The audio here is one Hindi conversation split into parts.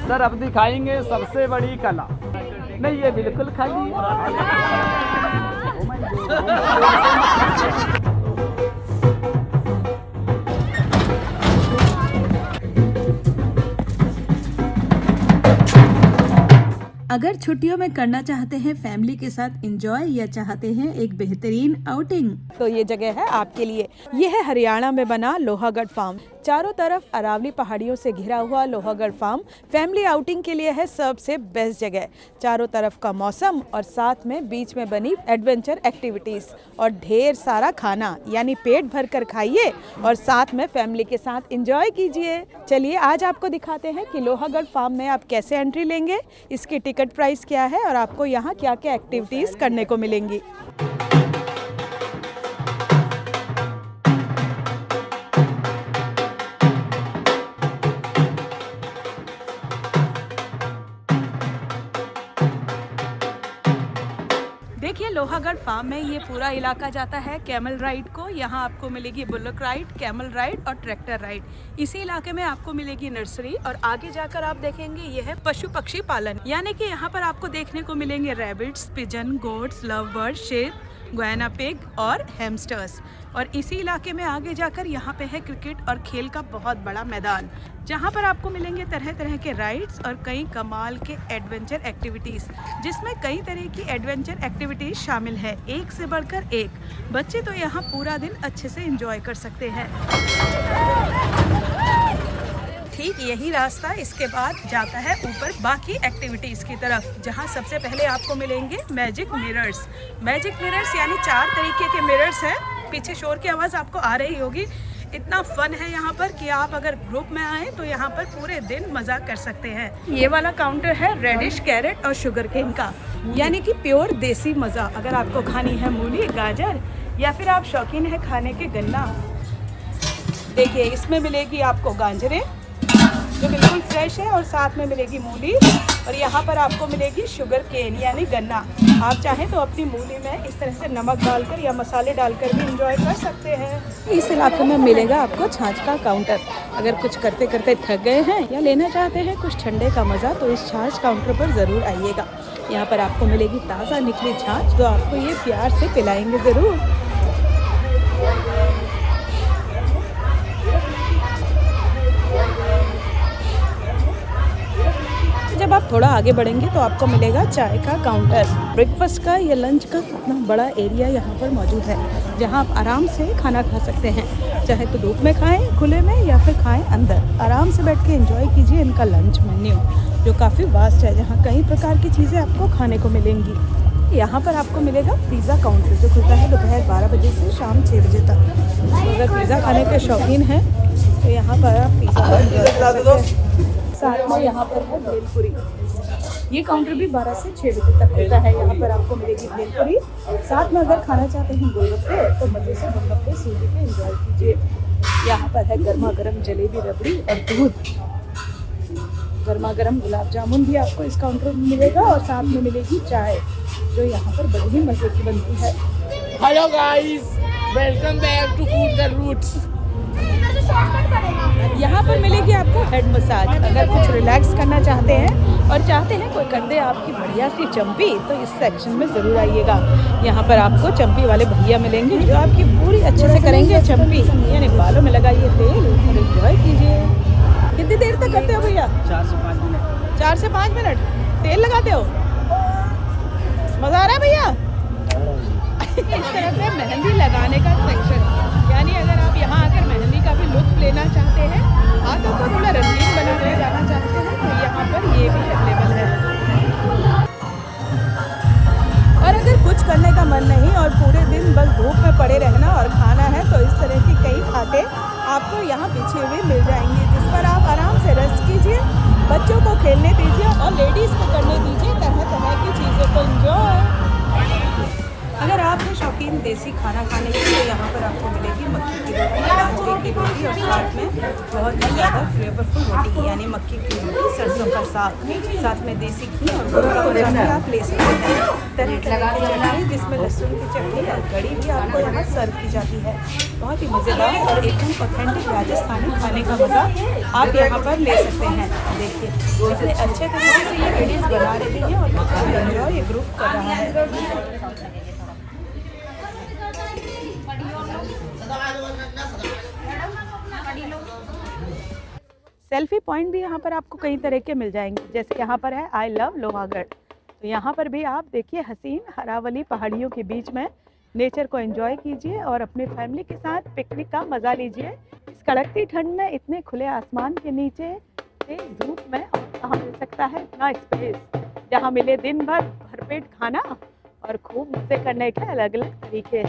सर अब दिखाएंगे सबसे बड़ी कला। नहीं ये बिल्कुल खाली है। अगर छुट्टियों में करना चाहते हैं फैमिली के साथ एंजॉय या चाहते हैं एक बेहतरीन आउटिंग, तो ये जगह है आपके लिए। ये है हरियाणा में बना लोहागढ़ फार्म। चारों तरफ अरावली पहाड़ियों से घिरा हुआ लोहागढ़ फार्म फैमिली आउटिंग के लिए है सबसे बेस्ट जगह। चारों तरफ का मौसम और साथ में बीच में बनी एडवेंचर एक्टिविटीज और ढेर सारा खाना, यानी पेट भर कर खाइए और साथ में फैमिली के साथ एंजॉय कीजिए। चलिए आज आपको दिखाते हैं कि लोहागढ़ फार्म में आप कैसे एंट्री लेंगे, इसकी टिकट प्राइस क्या है और आपको यहाँ क्या क्या एक्टिविटीज करने को मिलेंगी। देखिए लोहागढ़ फार्म में ये पूरा इलाका जाता है कैमल राइड को। यहाँ आपको मिलेगी बुलक राइड, कैमल राइड और ट्रैक्टर राइड। इसी इलाके में आपको मिलेगी नर्सरी और आगे जाकर आप देखेंगे ये है पशु पक्षी पालन, यानी कि यहाँ पर आपको देखने को मिलेंगे rabbits, pigeon, goats, love bird, शेर, गुयाना पिग और हैमस्टर्स। और इसी इलाके में आगे जाकर यहाँ पे है क्रिकेट और खेल का बहुत बड़ा मैदान, जहाँ पर आपको मिलेंगे तरह तरह के राइड्स और कई कमाल के एडवेंचर एक्टिविटीज़, जिसमें कई तरह की एडवेंचर एक्टिविटीज़ शामिल है, एक से बढ़कर एक। बच्चे तो यहाँ पूरा दिन अच्छे से एंजॉय कर सकते हैं। ठीक यही रास्ता इसके बाद जाता है ऊपर बाकी एक्टिविटीज़ की तरफ, जहाँ सबसे पहले आपको मिलेंगे मैजिक मिरर्स। मैजिक मिरर्स यानी 4 तरीके के मिरर्स हैं। पीछे शोर की आवाज़ आपको आ रही होगी। इतना फन है यहाँ पर कि आप अगर ग्रुप में आए तो यहाँ पर पूरे दिन मज़ा कर सकते हैं। ये वाला काउंटर है रेडिश, कैरेट और शुगर केन का, यानी कि प्योर देसी मज़ा। अगर आपको खानी है मूली, गाजर या फिर आप शौकीन है खाने के गन्ना, देखिए इसमें मिलेगी आपको गाजरें जो बिल्कुल फ्रेश है और साथ में मिलेगी मूली, और यहाँ पर आपको मिलेगी शुगर केन यानी गन्ना। आप चाहें तो अपनी मूली में इस तरह से नमक डालकर या मसाले डालकर भी एंजॉय कर सकते हैं। इस इलाके में मिलेगा आपको छाछ का काउंटर। अगर कुछ करते करते थक गए हैं या लेना चाहते हैं कुछ ठंडे का मज़ा, तो इस छाछ काउंटर पर ज़रूर आइएगा। यहाँ पर आपको मिलेगी ताज़ा निकली छाछ, तो आपको ये प्यार से पिलाएंगे ज़रूर। जब आप थोड़ा आगे बढ़ेंगे तो आपको मिलेगा चाय का काउंटर। ब्रेकफास्ट का या लंच का कितना बड़ा एरिया यहाँ पर मौजूद है, जहाँ आप आराम से खाना खा सकते हैं। चाहे तो धूप में खाएं, खुले में, या फिर खाएं अंदर। आराम से बैठ के एंजॉय कीजिए इनका लंच मेन्यू, जो काफ़ी वास्ट है, जहाँ कई प्रकार की चीज़ें आपको खाने को मिलेंगी। यहाँ पर आपको मिलेगा पिज़्ज़ा काउंटर, जो खुलता है दोपहर 12 बजे से शाम 6 बजे तक। तो अगर पिज़्ज़ा खाने के शौकीन हैं तो यहाँ पर आप पिज़्ज़ा साथ में यहाँ पर है भेलपुरी। ये काउंटर भी 12 से 6 बजे तक खुलता है। यहाँ पर आपको मिलेगी भेलपुरी। साथ में अगर खाना चाहते हैं गोलगप्पे, तो मज़े से गोलगप्पे सूजी पे एंजॉय कीजिए। यहाँ पर है गर्मा गर्म जलेबी, रबड़ी और दूध। गर्मा गर्म गुलाब जामुन भी आपको इस काउंटर में मिलेगा और साथ में मिलेगी चाय, जो यहाँ पर बड़ी ही मज़े की बनती है। Hello guys, welcome back to food the roots. यहाँ पर मिलेगी आपको हेड मसाज। अगर कुछ रिलैक्स करना चाहते हैं और चाहते हैं कोई कर दे आपकी बढ़िया सी चंपी, तो इस सेक्शन में ज़रूर आइएगा। यहाँ पर आपको चंपी वाले भैया मिलेंगे, जो आपकी पूरी अच्छे से करेंगे चंपी, यानी बालों में लगाइए तेल और एंजॉय कीजिए। कितनी देर तक करते हो भैया? 4 से 5 मिनट। 4 से 5 मिनट तेल लगाते हो? मज़ा आ रहा है भैया? इस तरह से मेहंदी लगाने का सेक्शन, यानी अगर आप यहाँ आकर मेहंदी का भी लुत्फ लेना चाहते हैं, हाथों को थोड़ा रंगीन बनाने जाना चाहते हैं, तो यहाँ पर ये भी अवेलेबल है। और अगर कुछ करने का मन नहीं और पूरे दिन बस धूप में पड़े रहना और खाना है, तो इस तरह की कई खाते आपको यहाँ बिछे हुए मिल जाएंगे, जिस पर आप आराम से रेस्ट कीजिए, बच्चों को खेलने दीजिए और लेडीज़ को करने दीजिए तरह तरह की चीज़ों को एंजॉय। अगर आप हैं शौकीन देसी खाना खाने के लिए, यहाँ पर आपको मिलेगी मक्की की रोटी, बाजरे की रोटी और साथ में बहुत ही ज़्यादा फ्लेवरफुल रोटी यानी मक्की की रोटी, सरसों का साग, साथ में देसी घी और गुड़ आप ले सकते हैं। तरह तरह की चटनी जिसमें लहसुन की चटनी और कड़ी भी आपको यहाँ सर्व की जाती है। बहुत ही मज़ेदार और एकदम ऑथेंटिक राजस्थानी खाने का मज़ा आप यहाँ पर ले सकते हैं। देखिए इतने अच्छे तरीके से ये लेडीज़ बना रही हैं और बहुत एंजॉय ये ग्रुप कर रहा है। सेल्फी पॉइंट भी यहाँ पर आपको कई तरह के मिल जाएंगे, जैसे यहाँ पर है आई लव लोहागढ़। तो यहाँ पर भी आप देखिए हसीन हरावली पहाड़ियों के बीच में नेचर को एंजॉय कीजिए और अपने फैमिली के साथ पिकनिक का मज़ा लीजिए। इस कड़कती ठंड में इतने खुले आसमान के नीचे तेज धूप में और कहाँ मिल सकता है इतना स्पेस जहाँ मिले दिन भर भरपेट खाना और खूब मज़े करने के अलग अलग तरीके।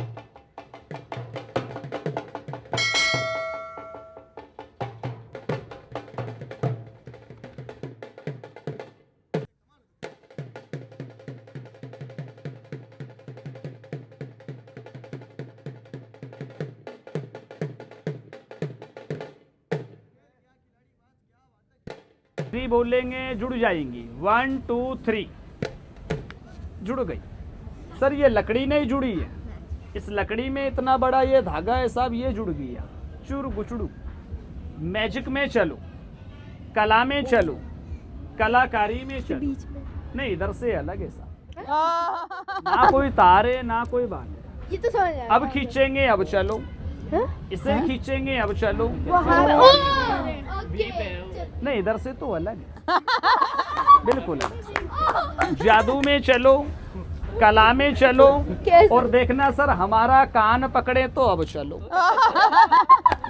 थ्री बोलेंगे जुड़ जाएंगी, 1 2 3 जुड़ गई। सर ये लकड़ी नहीं जुड़ी है, इस लकड़ी में इतना बड़ा ये धागा है साहब, ये जुड़ गया। चुर गुचड़ू, मैजिक में चलो, कला में चलो, कलाकारी में चलो। नहीं इधर से अलग है साहब, ना कोई तार है ना कोई बात है। ये तो समझ आया। अब खींचेंगे अब चलो, इसे खींचेंगे अब चलो। नहीं इधर से तो अलग है, बिल्कुल अलग। जादू में चलो, कला में चलो और देखना सर हमारा कान पकड़े तो अब चलो।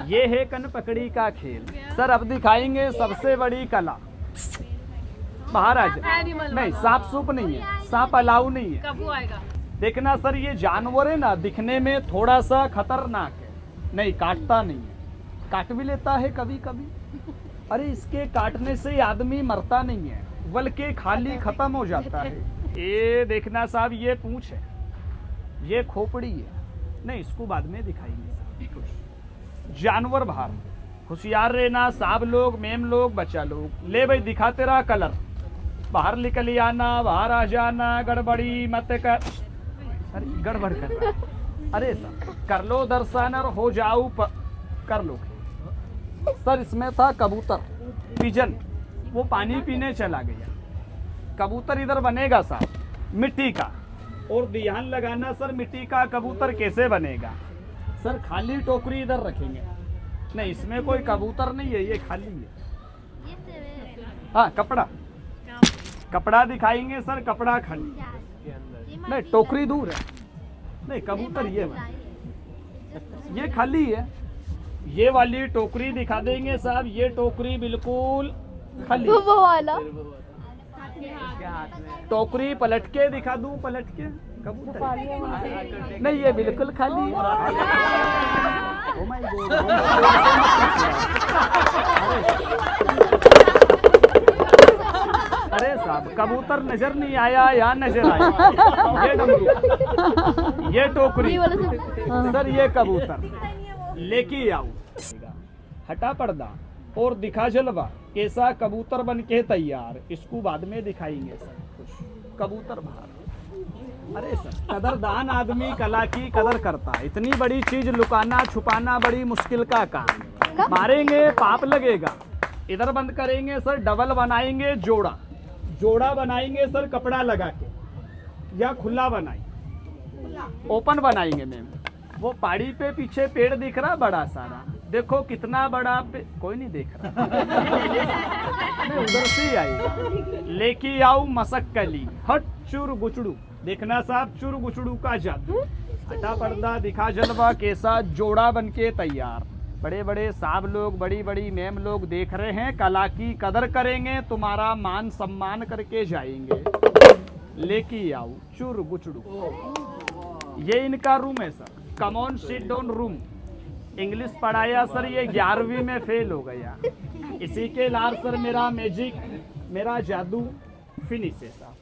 ये है कन पकड़ी का खेल। सर अब दिखाएंगे सबसे बड़ी कला। बाहर आ जाए। नहीं सांप सूप नहीं है, सांप अलाउ नहीं है। कब आएगा? देखना सर ये जानवर है ना, दिखने में थोड़ा सा खतरनाक है, नहीं काटता नहीं है, काट भी लेता है कभी कभी। अरे इसके काटने से आदमी मरता नहीं है बल्कि खाली खत्म हो जाता है। ये देखना साहब ये पूंछ है, ये खोपड़ी है। नहीं इसको बाद में दिखाएंगे। जानवर बाहर, होशियार रहना साहब लोग, मेम लोग, बच्चा लोग। ले भाई दिखा तेरा कलर, बाहर निकल आना, बाहर आ जाना, गड़बड़ी मत कर। अरे गड़बड़ कर रहा है। अरे सर कर लो दर्शन और हो जाओ कर लो। सर इसमें था कबूतर, पिजन, वो पानी पीने चला गया। कबूतर इधर बनेगा साहब मिट्टी का, और ध्यान लगाना सर मिट्टी का कबूतर कैसे बनेगा। सर खाली टोकरी इधर रखेंगे। नहीं इसमें कोई कबूतर नहीं है, ये खाली है। हाँ कपड़ा, कपड़ा दिखाएंगे सर, कपड़ा खाली। नहीं टोकरी दूर है। नहीं कबूतर ये खाली है। ये वाली टोकरी दिखा देंगे साहब, ये टोकरी बिल्कुल खाली। वो वाला टोकरी पलट के दिखा दूं, पलट के कबूतर नहीं ये बिल्कुल खाली है। Oh my God. अरे साहब कबूतर नजर नहीं आया या नजर आया। ये डमरू, ये टोकरी, सर ये कबूतर लेके आओ। हटा पर्दा और दिखा जलवा, कैसा कबूतर बन के तैयार। इसको बाद में दिखाएंगे सर। कुछ कबूतर बाहर। अरे सर कदरदान आदमी कला की कदर करता है। इतनी बड़ी चीज लुकाना छुपाना बड़ी मुश्किल का काम। मारेंगे पाप लगेगा। इधर बंद करेंगे सर, डबल बनाएंगे, जोड़ा जोड़ा बनाएंगे सर, कपड़ा लगा के या खुला बनाएंगे, ओपन बनाएंगे मैम। वो पहाड़ी पे पीछे पेड़ दिख रहा बड़ा सारा, देखो कितना बड़ा कोई नहीं देख रहा। उधर से आएगा। लेके आओ मसक्कली, हट चुर गुचड़ू। देखना साहब चुर गुचड़ू का जादू। हटा पर्दा दिखा जलवा, कैसा जोड़ा बन के तैयार। बड़े बड़े साहब लोग, बड़ी बड़ी मैम लोग देख रहे हैं। कला की कदर करेंगे, तुम्हारा मान सम्मान करके जाएंगे। लेके आओ चुर गुचड़ू। ये इनका रूम है sir, come on sit down room. English पढ़ाया सर, ये 11वीं में फेल हो गया। इसी के लार सर मेरा मैजिक, मेरा जादू फिनिश है सर।